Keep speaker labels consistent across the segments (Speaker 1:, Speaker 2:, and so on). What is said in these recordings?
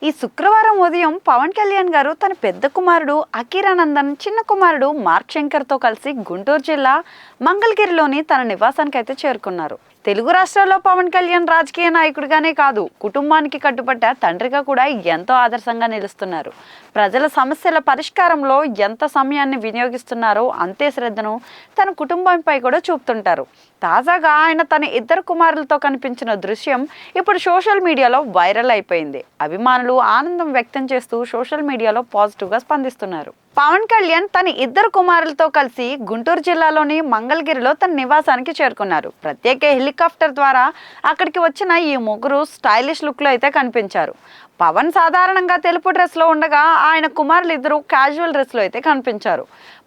Speaker 1: ఈ శుక్రవారం ఉదయం పవన్ కళ్యాణ్ గారు తన పెద్ద కుమారుడు అకీరానందన్, చిన్న కుమారుడు మార్క్ శంకర్తో కలిసి గుంటూరు జిల్లా మంగళగిరిలోని తన నివాసానికి అయితే చేరుకున్నారు. తెలుగు రాష్ట్రాల్లో పవన్ కళ్యాణ్ రాజకీయ నాయకుడిగానే కాదు, కుటుంబానికి కట్టుబడ్డ తండ్రిగా కూడా ఎంతో ఆదర్శంగా నిలుస్తున్నారు. ప్రజల సమస్యల పరిష్కారంలో ఎంత సమయాన్ని వినియోగిస్తున్నారో అంతే శ్రద్ధను తన కుటుంబంపై కూడా చూపుతుంటారు. తాజాగా ఆయన తన ఇద్దరు కుమారులతో కనిపించిన దృశ్యం ఇప్పుడు సోషల్ మీడియాలో వైరల్ అయిపోయింది. అభిమానులు ఆనందం వ్యక్తం చేస్తూ సోషల్ మీడియాలో పాజిటివ్గా స్పందిస్తున్నారు. పవన్ కళ్యాణ్ తన ఇద్దరు కుమారులతో కలిసి గుంటూరు జిల్లాలోని మంగళగిరిలో తన నివాసానికి చేరుకున్నారు. ప్రత్యేక హెలికాప్టర్ ద్వారా అక్కడికి వచ్చిన ఈ ముగ్గురు స్టైలిష్ లుక్లో అయితే కనిపించారు. పవన్ సాధారణంగా తెలుపు డ్రెస్లో ఉండగా ఆయన కుమారులు ఇద్దరు క్యాజువల్ డ్రెస్లో అయితే కనిపించారు.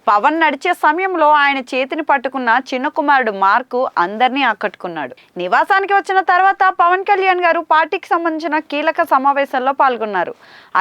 Speaker 1: పవన్ నడిచే సమయంలో ఆయన చేతిని పట్టుకున్న చిన్న కుమారుడు మార్కు అందరినీ ఆకట్టుకున్నాడు. నివాసానికి వచ్చిన తర్వాత పవన్ కళ్యాణ్ గారు పార్టీకి సంబంధించిన కీలక సమావేశాల్లో పాల్గొన్నారు.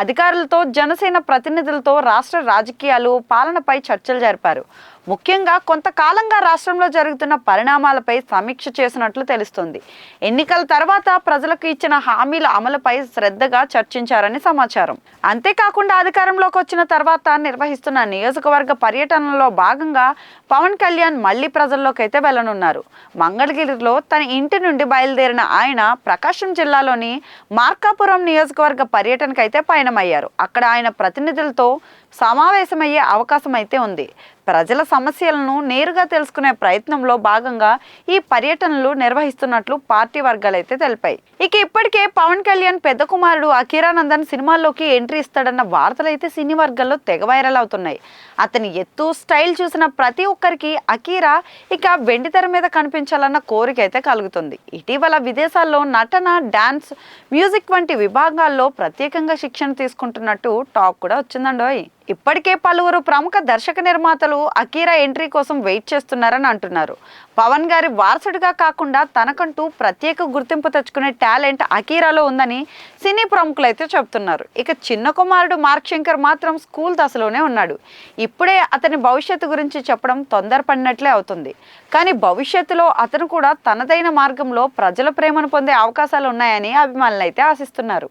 Speaker 1: అధికారులతో, జనసేన ప్రతినిధులతో రాష్ట్ర రాజకీయాలు, పాలనపై చర్చలు జరిపారు. ముఖ్యంగా కొంతకాలంగా రాష్ట్రంలో జరుగుతున్న పరిణామాలపై సమీక్ష చేసినట్లు తెలుస్తుంది. ఎన్నికల తర్వాత ప్రజలకు ఇచ్చిన హామీల అమలుపై శ్రద్ధగా చర్చించారని సమాచారం. అంతేకాకుండా అధికారంలోకి వచ్చిన తర్వాత నిర్వహిస్తున్న నియోజకవర్గ పర్యటనలో భాగంగా పవన్ కళ్యాణ్ మళ్లీ ప్రజల్లోకి అయితే వెళ్లనున్నారు. మంగళగిరిలో తన ఇంటి నుండి బయలుదేరిన ఆయన ప్రకాశం జిల్లాలోని మార్కాపురం నియోజకవర్గ పర్యటనకు అయితే పయనమయ్యారు. అక్కడ ఆయన ప్రతినిధులతో సమావేశమయ్యే అవకాశం అయితే ఉంది. ప్రజల సమస్యలను నేరుగా తెలుసుకునే ప్రయత్నంలో భాగంగా ఈ పర్యటనలు నిర్వహిస్తున్నట్లు పార్టీ వర్గాలు అయితే తెలిపాయి. ఇక ఇప్పటికే పవన్ కళ్యాణ్ పెద్ద కుమారుడు అకీరానందన్ సినిమాల్లోకి ఎంట్రీ ఇస్తాడన్న వార్తలు అయితే సినీ వర్గాల్లో తెగ వైరల్ అవుతున్నాయి. అతని ఎత్తు, స్టైల్ చూసిన ప్రతి ఒక్కరికి అకీరా ఇక వెండితెర మీద కనిపించాలన్న కోరిక అయితే కలుగుతుంది. ఇటీవల విదేశాల్లో నటన, డాన్స్, మ్యూజిక్ వంటి విభాగాల్లో ప్రత్యేకంగా శిక్షణ తీసుకుంటున్నట్టు టాక్ కూడా వచ్చిందండోయ్. ఇప్పటికే పలువురు ప్రముఖ దర్శక నిర్మాతలు అకీరా ఎంట్రీ కోసం వెయిట్ చేస్తున్నారని అంటున్నారు. పవన్ గారి వారసుడిగా కాకుండా తనకంటూ ప్రత్యేక గుర్తింపు తెచ్చుకునే టాలెంట్ అకీరాలో ఉందని సినీ ప్రముఖులు అయితే చెబుతున్నారు. ఇక చిన్న కుమారుడు మార్క్ శంకర్ మాత్రం స్కూల్ దశలోనే ఉన్నాడు. ఇప్పుడే అతని భవిష్యత్తు గురించి చెప్పడం తొందరపడినట్లే అవుతుంది. కానీ భవిష్యత్తులో అతను కూడా తనదైన మార్గంలో ప్రజల ప్రేమను పొందే అవకాశాలు ఉన్నాయని అభిమానులు అయితే ఆశిస్తున్నారు.